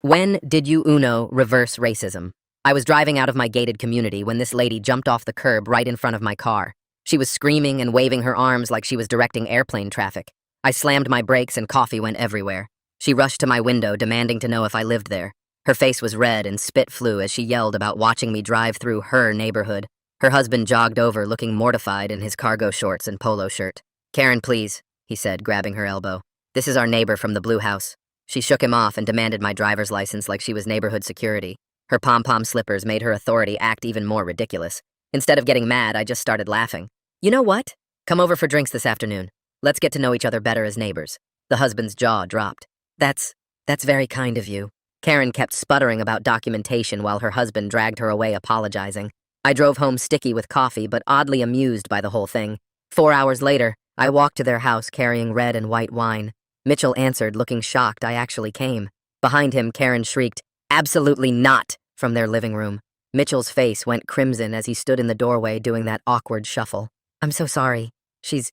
When did you reverse racism? I was driving out of my gated community when this lady jumped off the curb right in front of my car. She was screaming and waving her arms like she was directing airplane traffic. I slammed my brakes and coffee went everywhere. She rushed to my window demanding to know if I lived there. Her face was red and spit flew as she yelled about watching me drive through her neighborhood. Her husband jogged over looking mortified in his cargo shorts and polo shirt. "Karen, please," he said, grabbing her elbow. "This is our neighbor from the blue house." She shook him off and demanded my driver's license like she was neighborhood security. Her pom-pom slippers made her authority act even more ridiculous. Instead of getting mad, I just started laughing. "You know what? Come over for drinks this afternoon. Let's get to know each other better as neighbors." The husband's jaw dropped. That's very kind of you." Karen kept sputtering about documentation while her husband dragged her away apologizing. I drove home sticky with coffee but oddly amused by the whole thing. 4 hours later, I walked to their house carrying red and white wine. Mitchell answered, looking shocked I actually came. Behind him, Karen shrieked, "Absolutely not," from their living room. Mitchell's face went crimson as he stood in the doorway doing that awkward shuffle. "I'm so sorry. She's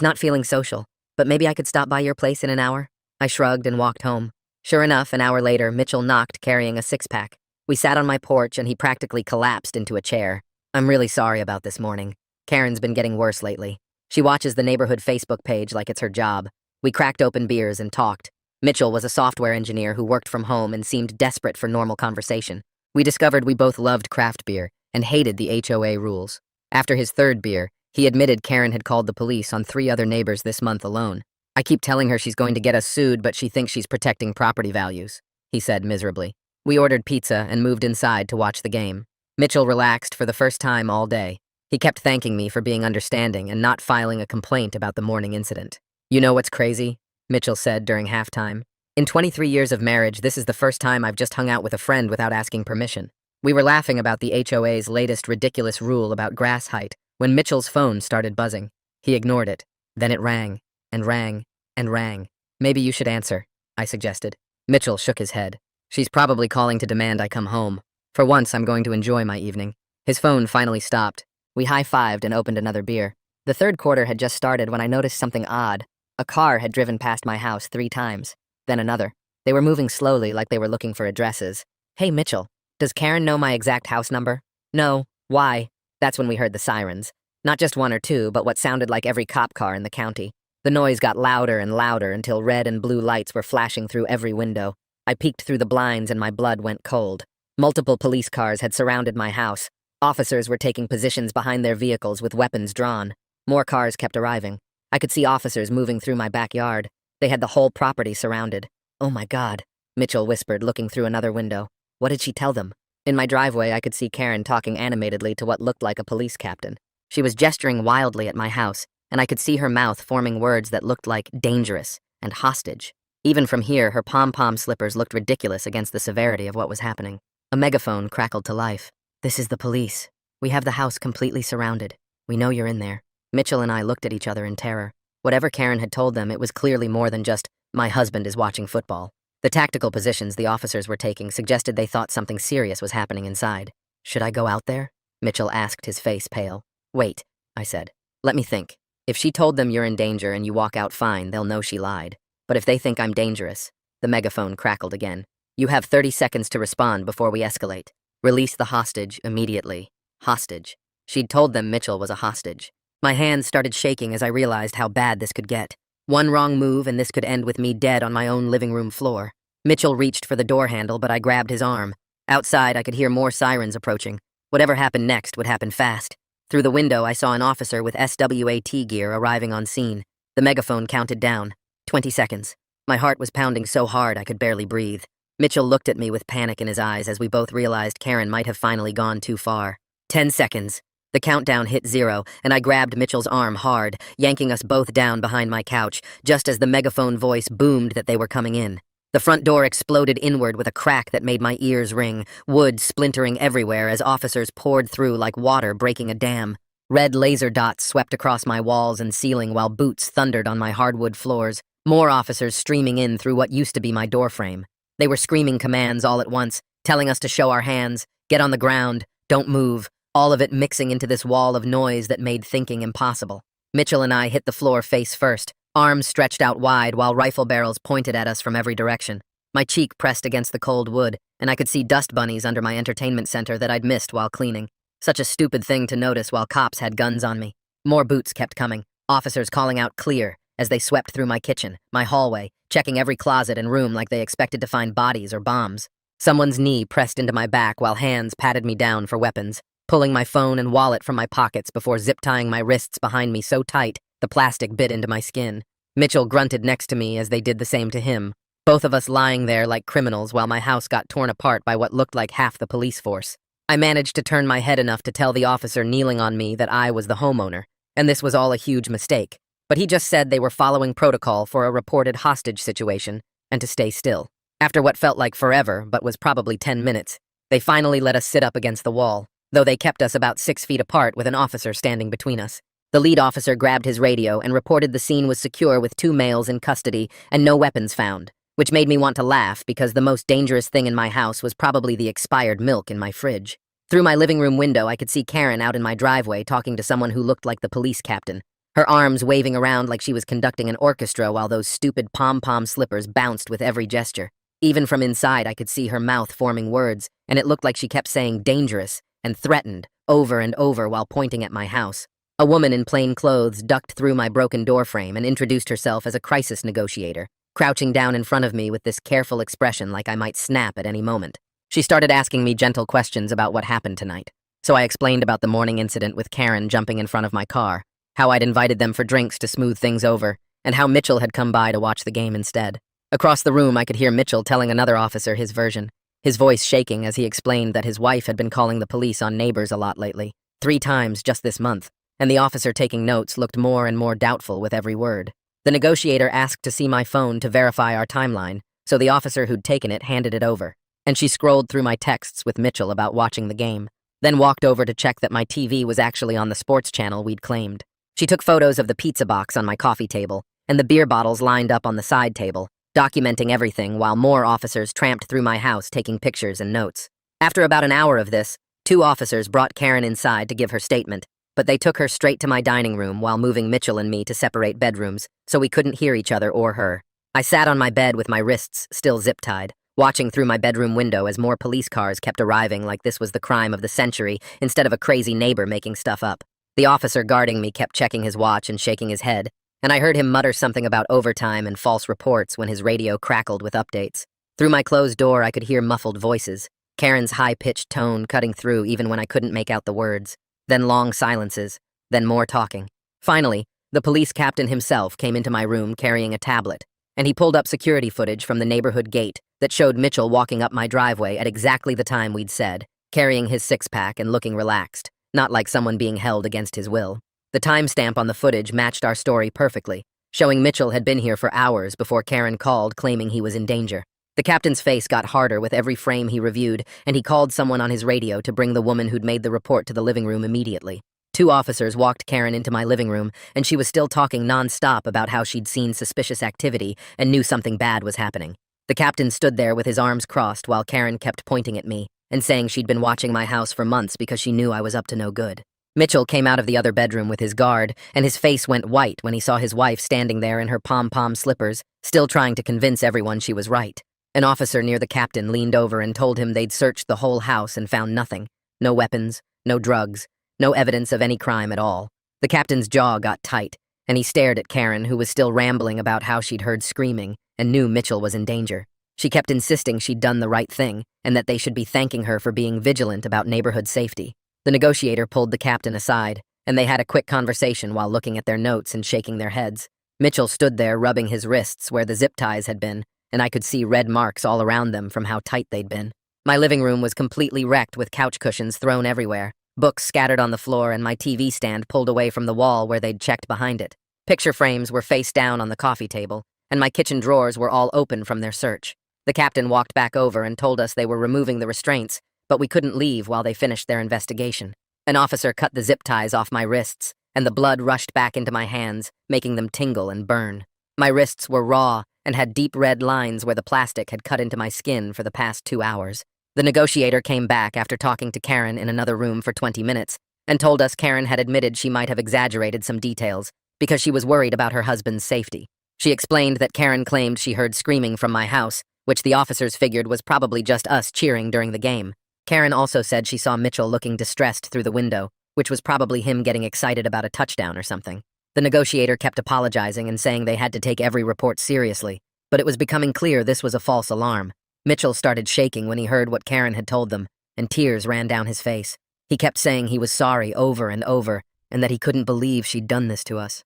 not feeling social, but maybe I could stop by your place in an hour?" I shrugged and walked home. Sure enough, an hour later, Mitchell knocked carrying a six-pack. We sat on my porch and he practically collapsed into a chair. "I'm really sorry about this morning. Karen's been getting worse lately. She watches the neighborhood Facebook page like it's her job." We cracked open beers and talked. Mitchell was a software engineer who worked from home and seemed desperate for normal conversation. We discovered we both loved craft beer and hated the HOA rules. After his third beer, he admitted Karen had called the police on 3 other neighbors this month alone. "I keep telling her she's going to get us sued, but she thinks she's protecting property values," he said miserably. We ordered pizza and moved inside to watch the game. Mitchell relaxed for the first time all day. He kept thanking me for being understanding and not filing a complaint about the morning incident. "You know what's crazy?" Mitchell said during halftime. "In 23 years of marriage, this is the first time I've just hung out with a friend without asking permission." We were laughing about the HOA's latest ridiculous rule about grass height when Mitchell's phone started buzzing. He ignored it. Then it rang, and rang, and rang. "Maybe you should answer," I suggested. Mitchell shook his head. "She's probably calling to demand I come home. For once, I'm going to enjoy my evening." His phone finally stopped. We high-fived and opened another beer. The third quarter had just started when I noticed something odd. A car had driven past my house 3 times, then another. They were moving slowly like they were looking for addresses. "Hey, Mitchell, does Karen know my exact house number?" "No. Why?" That's when we heard the sirens. Not just 1 or 2, but what sounded like every cop car in the county. The noise got louder and louder until red and blue lights were flashing through every window. I peeked through the blinds and my blood went cold. Multiple police cars had surrounded my house. Officers were taking positions behind their vehicles with weapons drawn. More cars kept arriving. I could see officers moving through my backyard. They had the whole property surrounded. "Oh my God," Mitchell whispered, looking through another window. "What did she tell them?" In my driveway, I could see Karen talking animatedly to what looked like a police captain. She was gesturing wildly at my house, and I could see her mouth forming words that looked like dangerous and hostage. Even from here, her pom-pom slippers looked ridiculous against the severity of what was happening. A megaphone crackled to life. "This is the police. We have the house completely surrounded. We know you're in there." Mitchell and I looked at each other in terror. Whatever Karen had told them, it was clearly more than just, "My husband is watching football." The tactical positions the officers were taking suggested they thought something serious was happening inside. "Should I go out there?" Mitchell asked, his face pale. "Wait," I said. "Let me think. If she told them you're in danger and you walk out fine, they'll know she lied. But if they think I'm dangerous..." The megaphone crackled again. "You have 30 seconds to respond before we escalate. Release the hostage immediately." Hostage. She'd told them Mitchell was a hostage. My hands started shaking as I realized how bad this could get. One wrong move and this could end with me dead on my own living room floor. Mitchell reached for the door handle, but I grabbed his arm. Outside, I could hear more sirens approaching. Whatever happened next would happen fast. Through the window, I saw an officer with SWAT gear arriving on scene. The megaphone counted down. 20 seconds. My heart was pounding so hard I could barely breathe. Mitchell looked at me with panic in his eyes as we both realized Karen might have finally gone too far. 10 seconds. The countdown hit 0, and I grabbed Mitchell's arm hard, yanking us both down behind my couch, just as the megaphone voice boomed that they were coming in. The front door exploded inward with a crack that made my ears ring, wood splintering everywhere as officers poured through like water breaking a dam. Red laser dots swept across my walls and ceiling while boots thundered on my hardwood floors, more officers streaming in through what used to be my doorframe. They were screaming commands all at once, telling us to show our hands, get on the ground, don't move, all of it mixing into this wall of noise that made thinking impossible. Mitchell and I hit the floor face first, arms stretched out wide while rifle barrels pointed at us from every direction. My cheek pressed against the cold wood, and I could see dust bunnies under my entertainment center that I'd missed while cleaning. Such a stupid thing to notice while cops had guns on me. More boots kept coming, officers calling out "clear" as they swept through my kitchen, my hallway, checking every closet and room like they expected to find bodies or bombs. Someone's knee pressed into my back while hands patted me down for weapons, pulling my phone and wallet from my pockets before zip-tying my wrists behind me so tight the plastic bit into my skin. Mitchell grunted next to me as they did the same to him, both of us lying there like criminals while my house got torn apart by what looked like half the police force. I managed to turn my head enough to tell the officer kneeling on me that I was the homeowner, and this was all a huge mistake. But he just said they were following protocol for a reported hostage situation and to stay still. After what felt like forever, but was probably 10 minutes, they finally let us sit up against the wall, though they kept us about 6 feet apart with an officer standing between us. The lead officer grabbed his radio and reported the scene was secure with 2 males in custody and no weapons found, which made me want to laugh because the most dangerous thing in my house was probably the expired milk in my fridge. Through my living room window, I could see Karen out in my driveway talking to someone who looked like the police captain, her arms waving around like she was conducting an orchestra while those stupid pom-pom slippers bounced with every gesture. Even from inside, I could see her mouth forming words, and it looked like she kept saying "dangerous" and "threatened" over and over while pointing at my house. A woman in plain clothes ducked through my broken doorframe and introduced herself as a crisis negotiator, crouching down in front of me with this careful expression like I might snap at any moment. She started asking me gentle questions about what happened tonight. So I explained about the morning incident with Karen jumping in front of my car, how I'd invited them for drinks to smooth things over, and how Mitchell had come by to watch the game instead. Across the room, I could hear Mitchell telling another officer his version, his voice shaking as he explained that his wife had been calling the police on neighbors a lot lately, 3 times just this month, and the officer taking notes looked more and more doubtful with every word. The negotiator asked to see my phone to verify our timeline, so the officer who'd taken it handed it over, and she scrolled through my texts with Mitchell about watching the game, then walked over to check that my TV was actually on the sports channel we'd claimed. She took photos of the pizza box on my coffee table and the beer bottles lined up on the side table, documenting everything while more officers tramped through my house taking pictures and notes. After about an hour of this, 2 officers brought Karen inside to give her statement, but they took her straight to my dining room while moving Mitchell and me to separate bedrooms, so we couldn't hear each other or her. I sat on my bed with my wrists still zip-tied, watching through my bedroom window as more police cars kept arriving like this was the crime of the century instead of a crazy neighbor making stuff up. The officer guarding me kept checking his watch and shaking his head, and I heard him mutter something about overtime and false reports when his radio crackled with updates. Through my closed door, I could hear muffled voices, Karen's high-pitched tone cutting through even when I couldn't make out the words, then long silences, then more talking. Finally, the police captain himself came into my room carrying a tablet, and he pulled up security footage from the neighborhood gate that showed Mitchell walking up my driveway at exactly the time we'd said, carrying his 6-pack and looking relaxed, not like someone being held against his will. The timestamp on the footage matched our story perfectly, showing Mitchell had been here for hours before Karen called claiming he was in danger. The captain's face got harder with every frame he reviewed, and he called someone on his radio to bring the woman who'd made the report to the living room immediately. 2 officers walked Karen into my living room, and she was still talking non-stop about how she'd seen suspicious activity and knew something bad was happening. The captain stood there with his arms crossed while Karen kept pointing at me and saying she'd been watching my house for months because she knew I was up to no good. Mitchell came out of the other bedroom with his guard, and his face went white when he saw his wife standing there in her pom-pom slippers, still trying to convince everyone she was right. An officer near the captain leaned over and told him they'd searched the whole house and found nothing. No weapons, no drugs, no evidence of any crime at all. The captain's jaw got tight, and he stared at Karen, who was still rambling about how she'd heard screaming and knew Mitchell was in danger. She kept insisting she'd done the right thing and that they should be thanking her for being vigilant about neighborhood safety. The negotiator pulled the captain aside, and they had a quick conversation while looking at their notes and shaking their heads. Mitchell stood there rubbing his wrists where the zip ties had been, and I could see red marks all around them from how tight they'd been. My living room was completely wrecked with couch cushions thrown everywhere, books scattered on the floor, and my TV stand pulled away from the wall where they'd checked behind it. Picture frames were face down on the coffee table, and my kitchen drawers were all open from their search. The captain walked back over and told us they were removing the restraints, but we couldn't leave while they finished their investigation. An officer cut the zip ties off my wrists, and the blood rushed back into my hands, making them tingle and burn. My wrists were raw and had deep red lines where the plastic had cut into my skin for the past 2 hours. The negotiator came back after talking to Karen in another room for 20 minutes and told us Karen had admitted she might have exaggerated some details because she was worried about her husband's safety. She explained that Karen claimed she heard screaming from my house, which the officers figured was probably just us cheering during the game. Karen also said she saw Mitchell looking distressed through the window, which was probably him getting excited about a touchdown or something. The negotiator kept apologizing and saying they had to take every report seriously, but it was becoming clear this was a false alarm. Mitchell started shaking when he heard what Karen had told them, and tears ran down his face. He kept saying he was sorry over and over, and that he couldn't believe she'd done this to us.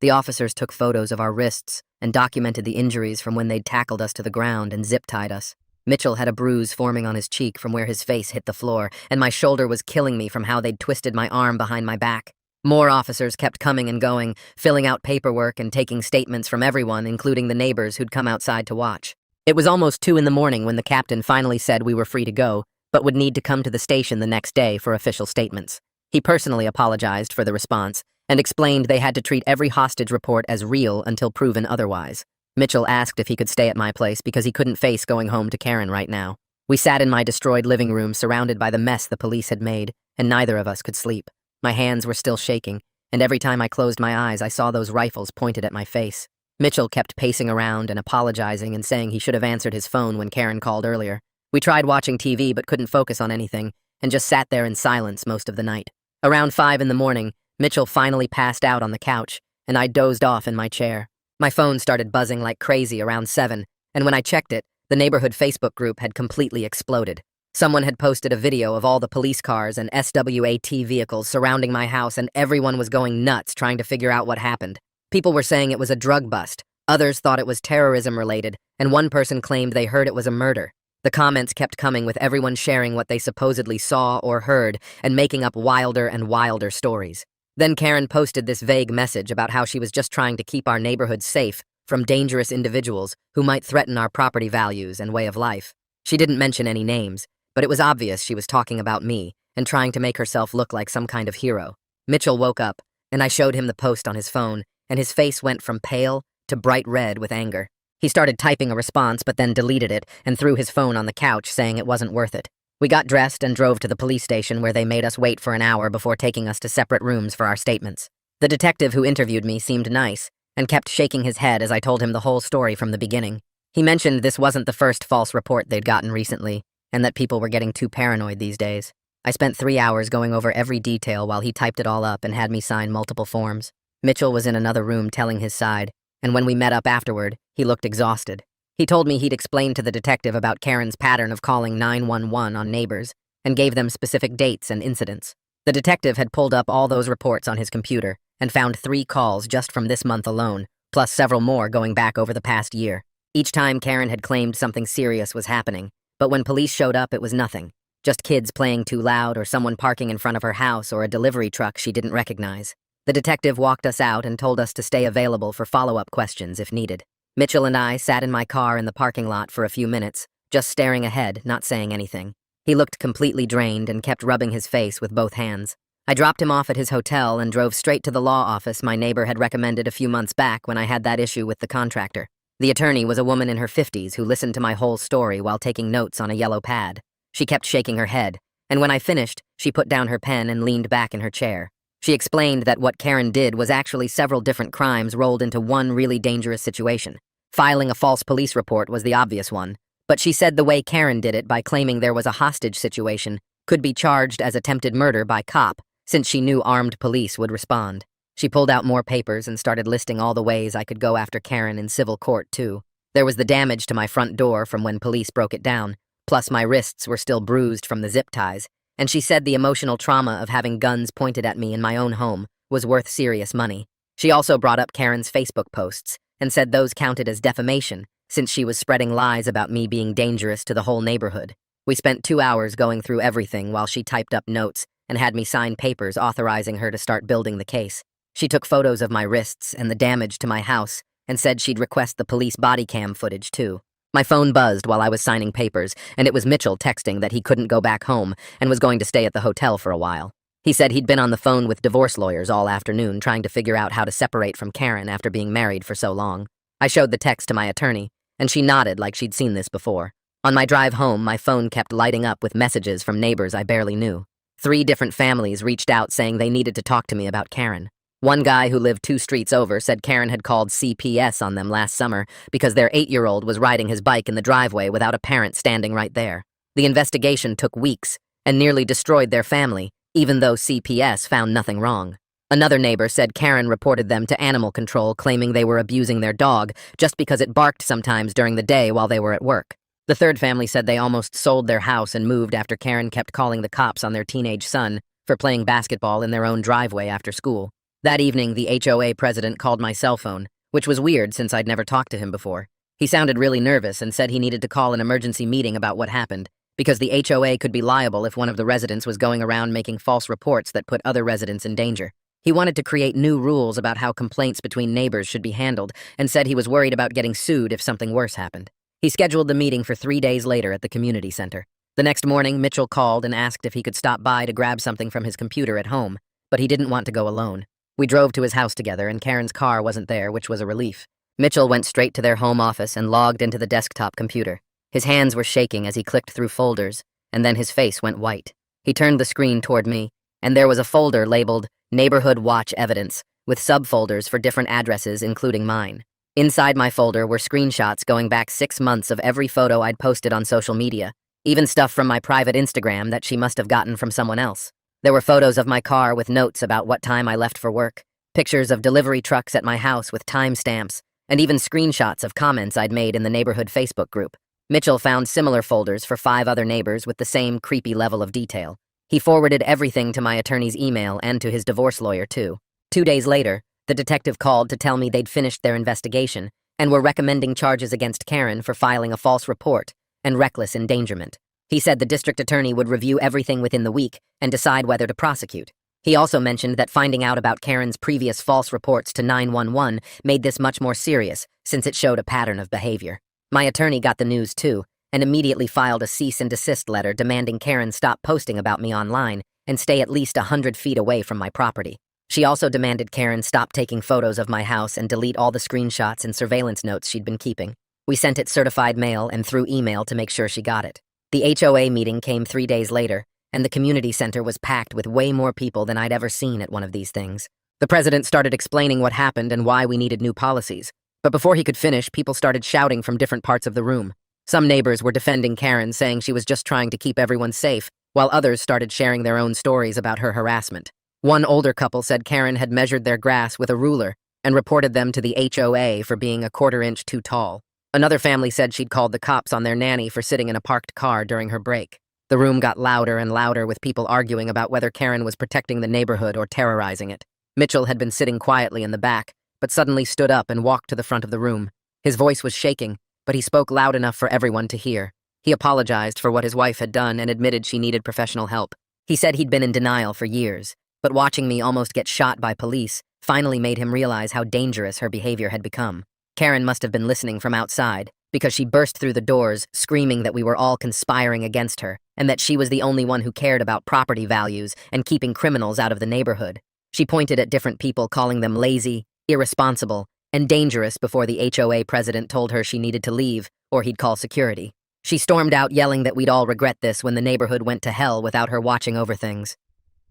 The officers took photos of our wrists and documented the injuries from when they'd tackled us to the ground and zip-tied us. Mitchell had a bruise forming on his cheek from where his face hit the floor, and my shoulder was killing me from how they'd twisted my arm behind my back. More officers kept coming and going, filling out paperwork and taking statements from everyone, including the neighbors who'd come outside to watch. It was almost 2 in the morning when the captain finally said we were free to go, but would need to come to the station the next day for official statements. He personally apologized for the response and explained they had to treat every hostage report as real until proven otherwise. Mitchell asked if he could stay at my place because he couldn't face going home to Karen right now. We sat in my destroyed living room surrounded by the mess the police had made, and neither of us could sleep. My hands were still shaking, and every time I closed my eyes I saw those rifles pointed at my face. Mitchell kept pacing around and apologizing and saying he should have answered his phone when Karen called earlier. We tried watching TV but couldn't focus on anything, and just sat there in silence most of the night. Around 5 in the morning, Mitchell finally passed out on the couch, and I dozed off in my chair. My phone started buzzing like crazy around 7, and when I checked it, the neighborhood Facebook group had completely exploded. Someone had posted a video of all the police cars and SWAT vehicles surrounding my house, and everyone was going nuts trying to figure out what happened. People were saying it was a drug bust, others thought it was terrorism-related, and one person claimed they heard it was a murder. The comments kept coming with everyone sharing what they supposedly saw or heard and making up wilder and wilder stories. Then Karen posted this vague message about how she was just trying to keep our neighborhood safe from dangerous individuals who might threaten our property values and way of life. She didn't mention any names, but it was obvious she was talking about me and trying to make herself look like some kind of hero. Mitchell woke up, and I showed him the post on his phone, and his face went from pale to bright red with anger. He started typing a response but then deleted it and threw his phone on the couch, saying it wasn't worth it. We got dressed and drove to the police station where they made us wait for an hour before taking us to separate rooms for our statements. The detective who interviewed me seemed nice and kept shaking his head as I told him the whole story from the beginning. He mentioned this wasn't the first false report they'd gotten recently and that people were getting too paranoid these days. I spent 3 hours going over every detail while he typed it all up and had me sign multiple forms. Mitchell was in another room telling his side, and when we met up afterward, he looked exhausted. He told me he'd explained to the detective about Karen's pattern of calling 911 on neighbors and gave them specific dates and incidents. The detective had pulled up all those reports on his computer and found 3 calls just from this month alone, plus several more going back over the past year. Each time Karen had claimed something serious was happening, but when police showed up it was nothing. Just kids playing too loud or someone parking in front of her house or a delivery truck she didn't recognize. The detective walked us out and told us to stay available for follow-up questions if needed. Mitchell and I sat in my car in the parking lot for a few minutes, just staring ahead, not saying anything. He looked completely drained and kept rubbing his face with both hands. I dropped him off at his hotel and drove straight to the law office my neighbor had recommended a few months back when I had that issue with the contractor. The attorney was a woman in her 50s who listened to my whole story while taking notes on a yellow pad. She kept shaking her head, and when I finished, she put down her pen and leaned back in her chair. She explained that what Karen did was actually several different crimes rolled into one really dangerous situation. Filing a false police report was the obvious one, but she said the way Karen did it by claiming there was a hostage situation could be charged as attempted murder by cop, since she knew armed police would respond. She pulled out more papers and started listing all the ways I could go after Karen in civil court, too. There was the damage to my front door from when police broke it down, plus my wrists were still bruised from the zip ties, and she said the emotional trauma of having guns pointed at me in my own home was worth serious money. She also brought up Karen's Facebook posts and said those counted as defamation, since she was spreading lies about me being dangerous to the whole neighborhood. We spent 2 hours going through everything while she typed up notes and had me sign papers authorizing her to start building the case. She took photos of my wrists and the damage to my house and said she'd request the police body cam footage, too. My phone buzzed while I was signing papers, and it was Mitchell texting that he couldn't go back home and was going to stay at the hotel for a while. He said he'd been on the phone with divorce lawyers all afternoon trying to figure out how to separate from Karen after being married for so long. I showed the text to my attorney, and she nodded like she'd seen this before. On my drive home, my phone kept lighting up with messages from neighbors I barely knew. 3 different families reached out saying they needed to talk to me about Karen. One guy who lived 2 streets over said Karen had called CPS on them last summer because their 8-year-old was riding his bike in the driveway without a parent standing right there. The investigation took weeks and nearly destroyed their family, even though CPS found nothing wrong. Another neighbor said Karen reported them to animal control, claiming they were abusing their dog just because it barked sometimes during the day while they were at work. The third family said they almost sold their house and moved after Karen kept calling the cops on their teenage son for playing basketball in their own driveway after school. That evening, the HOA president called my cell phone, which was weird since I'd never talked to him before. He sounded really nervous and said he needed to call an emergency meeting about what happened, because the HOA could be liable if one of the residents was going around making false reports that put other residents in danger. He wanted to create new rules about how complaints between neighbors should be handled and said he was worried about getting sued if something worse happened. He scheduled the meeting for 3 days later at the community center. The next morning, Mitchell called and asked if he could stop by to grab something from his computer at home, but he didn't want to go alone. We drove to his house together, and Karen's car wasn't there, which was a relief. Mitchell went straight to their home office and logged into the desktop computer. His hands were shaking as he clicked through folders, and then his face went white. He turned the screen toward me, and there was a folder labeled Neighborhood Watch Evidence, with subfolders for different addresses, including mine. Inside my folder were screenshots going back 6 months of every photo I'd posted on social media, even stuff from my private Instagram that she must have gotten from someone else. There were photos of my car with notes about what time I left for work, pictures of delivery trucks at my house with timestamps, and even screenshots of comments I'd made in the neighborhood Facebook group. Mitchell found similar folders for 5 other neighbors with the same creepy level of detail. He forwarded everything to my attorney's email and to his divorce lawyer, too. 2 days later, the detective called to tell me they'd finished their investigation and were recommending charges against Karen for filing a false report and reckless endangerment. He said the district attorney would review everything within the week and decide whether to prosecute. He also mentioned that finding out about Karen's previous false reports to 911 made this much more serious, since it showed a pattern of behavior. My attorney got the news, too, and immediately filed a cease and desist letter demanding Karen stop posting about me online and stay at least 100 feet away from my property. She also demanded Karen stop taking photos of my house and delete all the screenshots and surveillance notes she'd been keeping. We sent it certified mail and through email to make sure she got it. The HOA meeting came 3 days later, and the community center was packed with way more people than I'd ever seen at one of these things. The president started explaining what happened and why we needed new policies. But before he could finish, people started shouting from different parts of the room. Some neighbors were defending Karen, saying she was just trying to keep everyone safe, while others started sharing their own stories about her harassment. One older couple said Karen had measured their grass with a ruler and reported them to the HOA for being a 1/4 inch too tall. Another family said she'd called the cops on their nanny for sitting in a parked car during her break. The room got louder and louder, with people arguing about whether Karen was protecting the neighborhood or terrorizing it. Mitchell had been sitting quietly in the back, but suddenly stood up and walked to the front of the room. His voice was shaking, but he spoke loud enough for everyone to hear. He apologized for what his wife had done and admitted she needed professional help. He said he'd been in denial for years, but watching me almost get shot by police finally made him realize how dangerous her behavior had become. Karen must have been listening from outside, because she burst through the doors, screaming that we were all conspiring against her, and that she was the only one who cared about property values and keeping criminals out of the neighborhood. She pointed at different people, calling them lazy, irresponsible, and dangerous before the HOA president told her she needed to leave, or he'd call security. She stormed out, yelling that we'd all regret this when the neighborhood went to hell without her watching over things.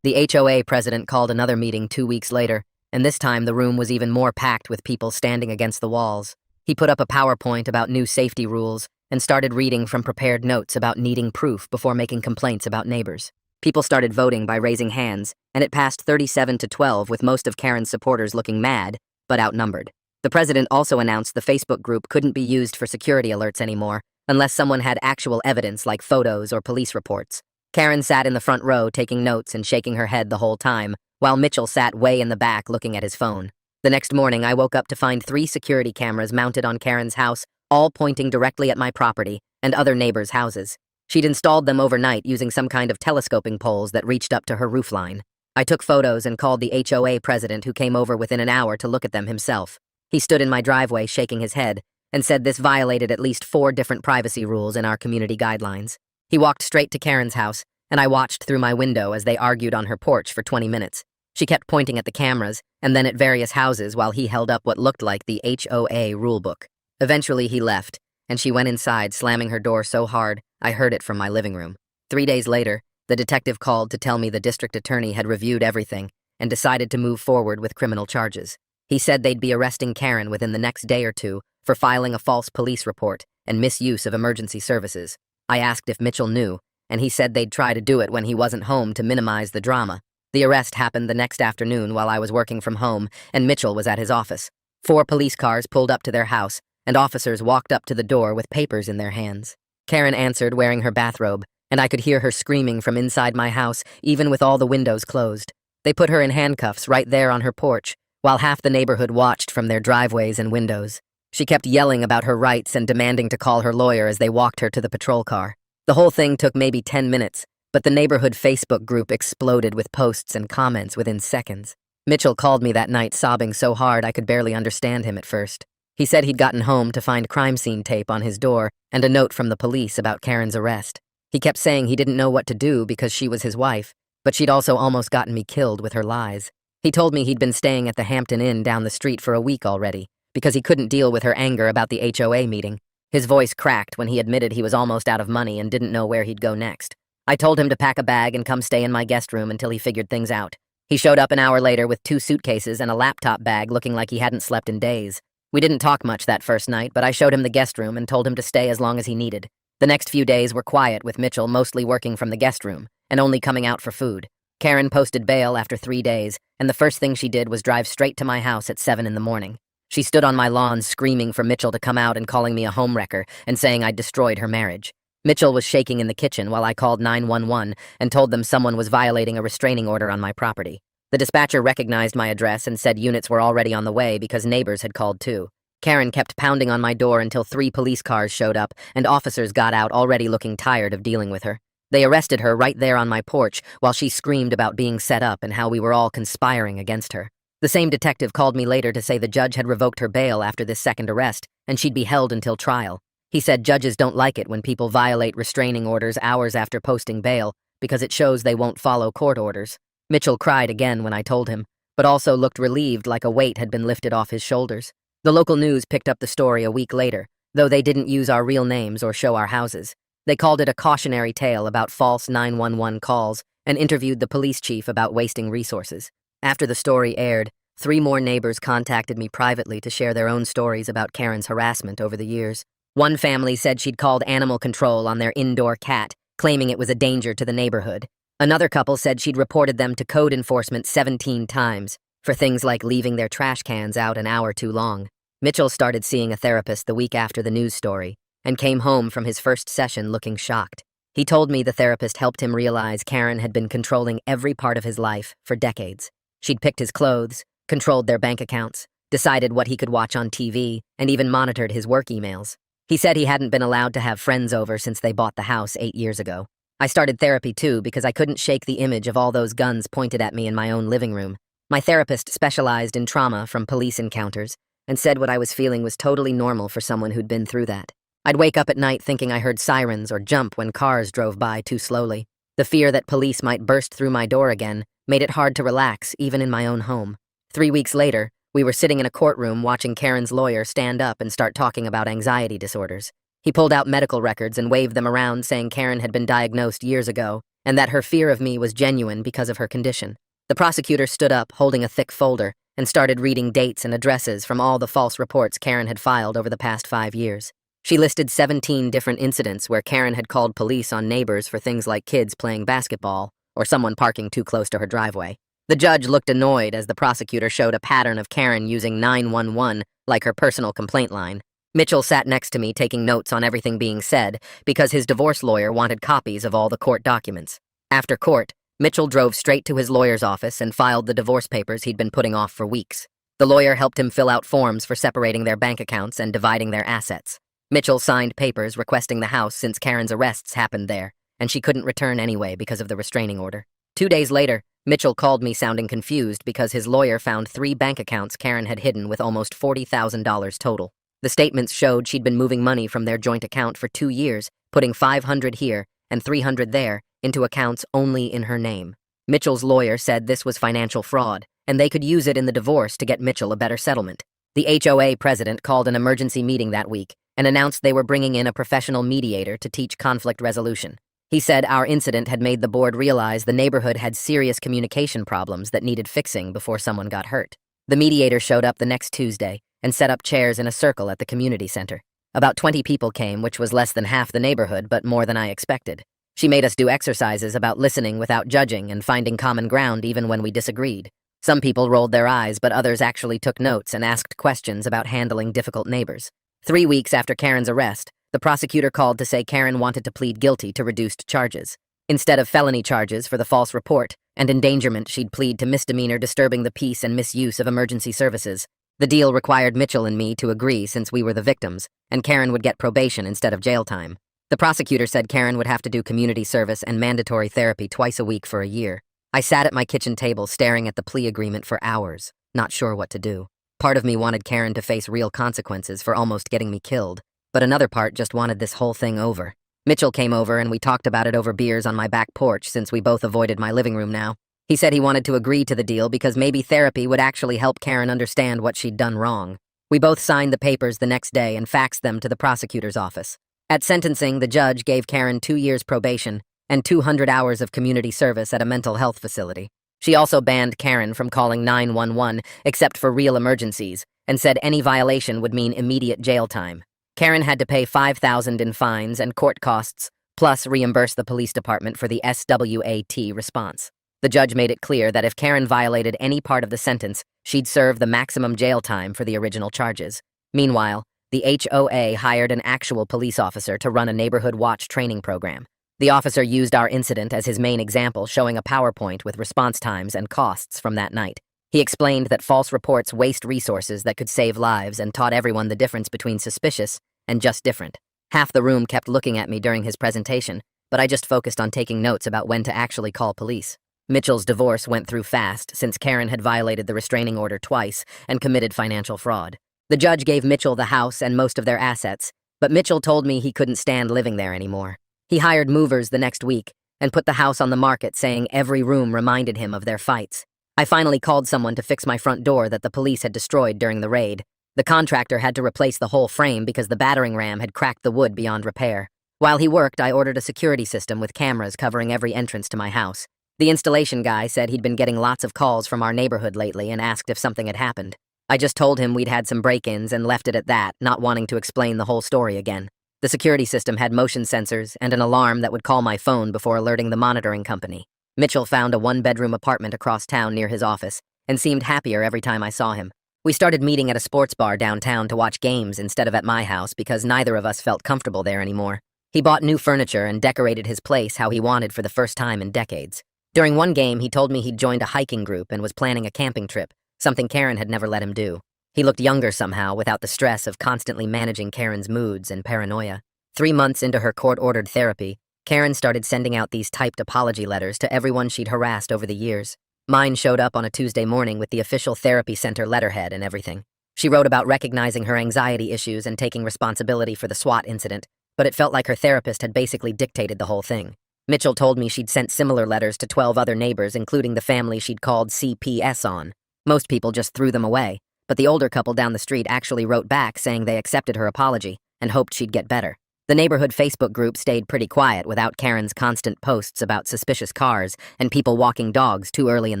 The HOA president called another meeting 2 weeks later, and this time the room was even more packed with people standing against the walls. He put up a PowerPoint about new safety rules and started reading from prepared notes about needing proof before making complaints about neighbors. People started voting by raising hands, and it passed 37-12, with most of Karen's supporters looking mad, but outnumbered. The president also announced the Facebook group couldn't be used for security alerts anymore unless someone had actual evidence like photos or police reports. Karen sat in the front row taking notes and shaking her head the whole time, while Mitchell sat way in the back looking at his phone. The next morning, I woke up to find 3 security cameras mounted on Karen's house, all pointing directly at my property and other neighbors' houses. She'd installed them overnight using some kind of telescoping poles that reached up to her roofline. I took photos and called the HOA president, who came over within an hour to look at them himself. He stood in my driveway shaking his head and said this violated at least 4 different privacy rules in our community guidelines. He walked straight to Karen's house, and I watched through my window as they argued on her porch for 20 minutes. She kept pointing at the cameras and then at various houses while he held up what looked like the HOA rulebook. Eventually he left, and she went inside, slamming her door so hard I heard it from my living room. 3 days later, the detective called to tell me the district attorney had reviewed everything and decided to move forward with criminal charges. He said they'd be arresting Karen within the next day or two for filing a false police report and misuse of emergency services. I asked if Mitchell knew, and he said they'd try to do it when he wasn't home to minimize the drama. The arrest happened the next afternoon while I was working from home, and Mitchell was at his office. 4 police cars pulled up to their house, and officers walked up to the door with papers in their hands. Karen answered wearing her bathrobe, and I could hear her screaming from inside my house, even with all the windows closed. They put her in handcuffs right there on her porch, while half the neighborhood watched from their driveways and windows. She kept yelling about her rights and demanding to call her lawyer as they walked her to the patrol car. The whole thing took maybe 10 minutes, but the neighborhood Facebook group exploded with posts and comments within seconds. Mitchell called me that night sobbing so hard I could barely understand him at first. He said he'd gotten home to find crime scene tape on his door and a note from the police about Karen's arrest. He kept saying he didn't know what to do because she was his wife, but she'd also almost gotten me killed with her lies. He told me he'd been staying at the Hampton Inn down the street for a week already, because he couldn't deal with her anger about the HOA meeting. His voice cracked when he admitted he was almost out of money and didn't know where he'd go next. I told him to pack a bag and come stay in my guest room until he figured things out. He showed up an hour later with 2 suitcases and a laptop bag looking like he hadn't slept in days. We didn't talk much that first night, but I showed him the guest room and told him to stay as long as he needed. The next few days were quiet, with Mitchell mostly working from the guest room and only coming out for food. Karen posted bail after 3 days, and the first thing she did was drive straight to my house at 7 in the morning. She stood on my lawn screaming for Mitchell to come out and calling me a homewrecker and saying I'd destroyed her marriage. Mitchell was shaking in the kitchen while I called 911 and told them someone was violating a restraining order on my property. The dispatcher recognized my address and said units were already on the way because neighbors had called too. Karen kept pounding on my door until 3 police cars showed up and officers got out already looking tired of dealing with her. They arrested her right there on my porch while she screamed about being set up and how we were all conspiring against her. The same detective called me later to say the judge had revoked her bail after this second arrest and she'd be held until trial. He said judges don't like it when people violate restraining orders hours after posting bail because it shows they won't follow court orders. Mitchell cried again when I told him, but also looked relieved like a weight had been lifted off his shoulders. The local news picked up the story a week later, though they didn't use our real names or show our houses. They called it a cautionary tale about false 911 calls and interviewed the police chief about wasting resources. After the story aired, 3 more neighbors contacted me privately to share their own stories about Karen's harassment over the years. One family said she'd called animal control on their indoor cat, claiming it was a danger to the neighborhood. Another couple said she'd reported them to code enforcement 17 times for things like leaving their trash cans out an hour too long. Mitchell started seeing a therapist the week after the news story and came home from his first session looking shocked. He told me the therapist helped him realize Karen had been controlling every part of his life for decades. She'd picked his clothes, controlled their bank accounts, decided what he could watch on TV, and even monitored his work emails. He said he hadn't been allowed to have friends over since they bought the house 8 years ago. I started therapy too because I couldn't shake the image of all those guns pointed at me in my own living room. My therapist specialized in trauma from police encounters and said what I was feeling was totally normal for someone who'd been through that. I'd wake up at night thinking I heard sirens or jump when cars drove by too slowly. The fear that police might burst through my door again made it hard to relax even in my own home. 3 weeks later, we were sitting in a courtroom watching Karen's lawyer stand up and start talking about anxiety disorders. He pulled out medical records and waved them around saying Karen had been diagnosed years ago and that her fear of me was genuine because of her condition. The prosecutor stood up holding a thick folder and started reading dates and addresses from all the false reports Karen had filed over the past 5 years. She listed 17 different incidents where Karen had called police on neighbors for things like kids playing basketball or someone parking too close to her driveway. The judge looked annoyed as the prosecutor showed a pattern of Karen using 911 like her personal complaint line. Mitchell sat next to me taking notes on everything being said because his divorce lawyer wanted copies of all the court documents. After court, Mitchell drove straight to his lawyer's office and filed the divorce papers he'd been putting off for weeks. The lawyer helped him fill out forms for separating their bank accounts and dividing their assets. Mitchell signed papers requesting the house since Karen's arrests happened there, and she couldn't return anyway because of the restraining order. 2 days later, Mitchell called me sounding confused because his lawyer found 3 bank accounts Karen had hidden with almost $40,000 total. The statements showed she'd been moving money from their joint account for 2 years, putting $500 here and $300 there into accounts only in her name. Mitchell's lawyer said this was financial fraud, and they could use it in the divorce to get Mitchell a better settlement. The HOA president called an emergency meeting that week and announced they were bringing in a professional mediator to teach conflict resolution. He said our incident had made the board realize the neighborhood had serious communication problems that needed fixing before someone got hurt. The mediator showed up the next Tuesday and set up chairs in a circle at the community center. About 20 people came, which was less than half the neighborhood, but more than I expected. She made us do exercises about listening without judging and finding common ground even when we disagreed. Some people rolled their eyes, but others actually took notes and asked questions about handling difficult neighbors. 3 weeks after Karen's arrest, the prosecutor called to say Karen wanted to plead guilty to reduced charges. Instead of felony charges for the false report and endangerment, she'd plead to misdemeanor disturbing the peace and misuse of emergency services. The deal required Mitchell and me to agree since we were the victims, and Karen would get probation instead of jail time. The prosecutor said Karen would have to do community service and mandatory therapy twice a week for a year. I sat at my kitchen table staring at the plea agreement for hours, not sure what to do. Part of me wanted Karen to face real consequences for almost getting me killed, but another part just wanted this whole thing over. Mitchell came over and we talked about it over beers on my back porch since we both avoided my living room now. He said he wanted to agree to the deal because maybe therapy would actually help Karen understand what she'd done wrong. We both signed the papers the next day and faxed them to the prosecutor's office. At sentencing, the judge gave Karen 2 years probation and 200 hours of community service at a mental health facility. She also banned Karen from calling 911 except for real emergencies and said any violation would mean immediate jail time. Karen had to pay $5,000 in fines and court costs, plus reimburse the police department for the SWAT response. The judge made it clear that if Karen violated any part of the sentence, she'd serve the maximum jail time for the original charges. Meanwhile, the HOA hired an actual police officer to run a neighborhood watch training program. The officer used our incident as his main example, showing a PowerPoint with response times and costs from that night. He explained that false reports waste resources that could save lives and taught everyone the difference between suspicious and just different. Half the room kept looking at me during his presentation, but I just focused on taking notes about when to actually call police. Mitchell's divorce went through fast since Karen had violated the restraining order twice and committed financial fraud. The judge gave Mitchell the house and most of their assets, but Mitchell told me he couldn't stand living there anymore. He hired movers the next week and put the house on the market, saying every room reminded him of their fights. I finally called someone to fix my front door that the police had destroyed during the raid. The contractor had to replace the whole frame because the battering ram had cracked the wood beyond repair. While he worked, I ordered a security system with cameras covering every entrance to my house. The installation guy said he'd been getting lots of calls from our neighborhood lately and asked if something had happened. I just told him we'd had some break-ins and left it at that, not wanting to explain the whole story again. The security system had motion sensors and an alarm that would call my phone before alerting the monitoring company. Mitchell found a 1-bedroom apartment across town near his office and seemed happier every time I saw him. We started meeting at a sports bar downtown to watch games instead of at my house because neither of us felt comfortable there anymore. He bought new furniture and decorated his place how he wanted for the first time in decades. During one game, he told me he'd joined a hiking group and was planning a camping trip, something Karen had never let him do. He looked younger somehow without the stress of constantly managing Karen's moods and paranoia. 3 months into her court-ordered therapy, Karen started sending out these typed apology letters to everyone she'd harassed over the years. Mine showed up on a Tuesday morning with the official therapy center letterhead and everything. She wrote about recognizing her anxiety issues and taking responsibility for the SWAT incident, but it felt like her therapist had basically dictated the whole thing. Mitchell told me she'd sent similar letters to 12 other neighbors, including the family she'd called CPS on. Most people just threw them away, but the older couple down the street actually wrote back saying they accepted her apology and hoped she'd get better. The neighborhood Facebook group stayed pretty quiet without Karen's constant posts about suspicious cars and people walking dogs too early in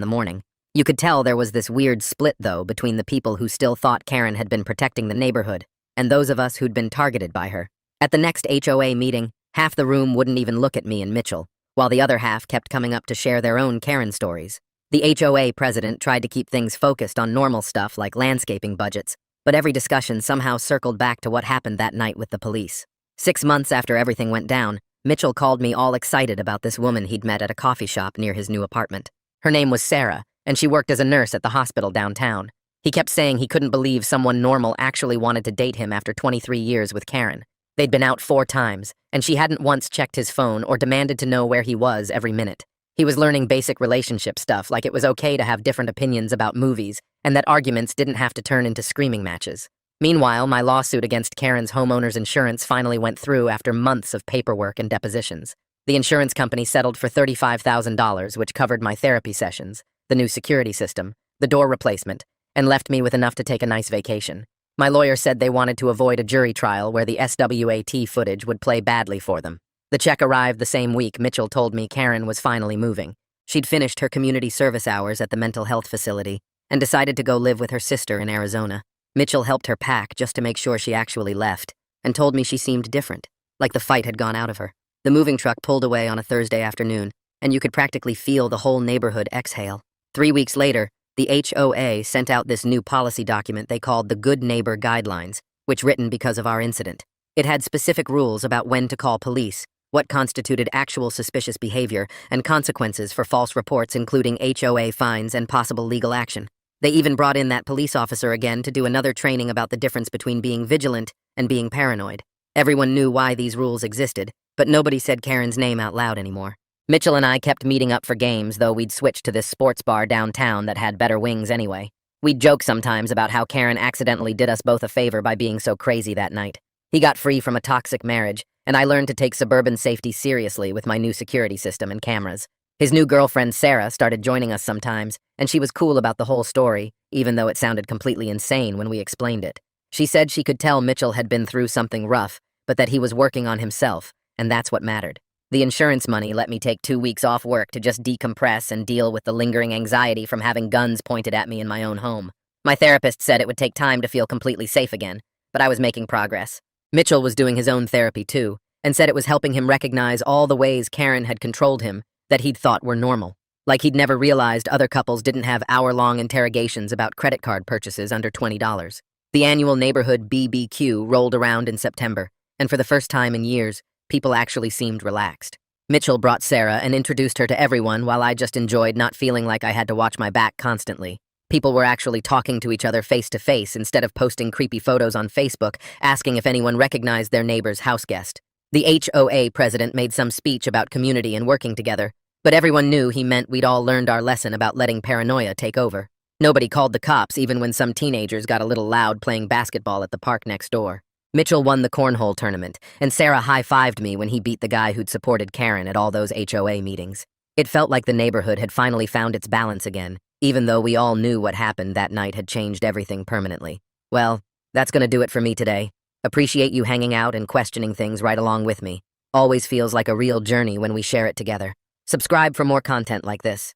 the morning. You could tell there was this weird split, though, between the people who still thought Karen had been protecting the neighborhood and those of us who'd been targeted by her. At the next HOA meeting, half the room wouldn't even look at me and Mitchell, while the other half kept coming up to share their own Karen stories. The HOA president tried to keep things focused on normal stuff like landscaping budgets, but every discussion somehow circled back to what happened that night with the police. 6 months after everything went down, Mitchell called me all excited about this woman he'd met at a coffee shop near his new apartment. Her name was Sarah, and she worked as a nurse at the hospital downtown. He kept saying he couldn't believe someone normal actually wanted to date him after 23 years with Karen. They'd been out 4 times, and she hadn't once checked his phone or demanded to know where he was every minute. He was learning basic relationship stuff, like it was okay to have different opinions about movies, and that arguments didn't have to turn into screaming matches. Meanwhile, my lawsuit against Karen's homeowner's insurance finally went through after months of paperwork and depositions. The insurance company settled for $35,000, which covered my therapy sessions, the new security system, the door replacement, and left me with enough to take a nice vacation. My lawyer said they wanted to avoid a jury trial where the SWAT footage would play badly for them. The check arrived the same week Mitchell told me Karen was finally moving. She'd finished her community service hours at the mental health facility and decided to go live with her sister in Arizona. Mitchell helped her pack just to make sure she actually left and told me she seemed different, like the fight had gone out of her. The moving truck pulled away on a Thursday afternoon, and you could practically feel the whole neighborhood exhale. 3 weeks later, the HOA sent out this new policy document they called the Good Neighbor Guidelines, which written because of our incident. It had specific rules about when to call police, what constituted actual suspicious behavior, and consequences for false reports, including HOA fines and possible legal action. They even brought in that police officer again to do another training about the difference between being vigilant and being paranoid. Everyone knew why these rules existed, but nobody said Karen's name out loud anymore. Mitchell and I kept meeting up for games, though we'd switched to this sports bar downtown that had better wings anyway. We'd joke sometimes about how Karen accidentally did us both a favor by being so crazy that night. He got free from a toxic marriage, and I learned to take suburban safety seriously with my new security system and cameras. His new girlfriend, Sarah, started joining us sometimes, and she was cool about the whole story, even though it sounded completely insane when we explained it. She said she could tell Mitchell had been through something rough, but that he was working on himself, and that's what mattered. The insurance money let me take 2 weeks off work to just decompress and deal with the lingering anxiety from having guns pointed at me in my own home. My therapist said it would take time to feel completely safe again, but I was making progress. Mitchell was doing his own therapy too, and said it was helping him recognize all the ways Karen had controlled him that he'd thought were normal. Like he'd never realized other couples didn't have hour-long interrogations about credit card purchases under $20. The annual neighborhood BBQ rolled around in September, and for the first time in years, people actually seemed relaxed. Mitchell brought Sarah and introduced her to everyone while I just enjoyed not feeling like I had to watch my back constantly. People were actually talking to each other face to face instead of posting creepy photos on Facebook asking if anyone recognized their neighbor's houseguest. The HOA president made some speech about community and working together, but everyone knew he meant we'd all learned our lesson about letting paranoia take over. Nobody called the cops even when some teenagers got a little loud playing basketball at the park next door. Mitchell won the cornhole tournament, and Sarah high-fived me when he beat the guy who'd supported Karen at all those HOA meetings. It felt like the neighborhood had finally found its balance again, even though we all knew what happened that night had changed everything permanently. Well, that's gonna do it for me today. Appreciate you hanging out and questioning things right along with me. Always feels like a real journey when we share it together. Subscribe for more content like this.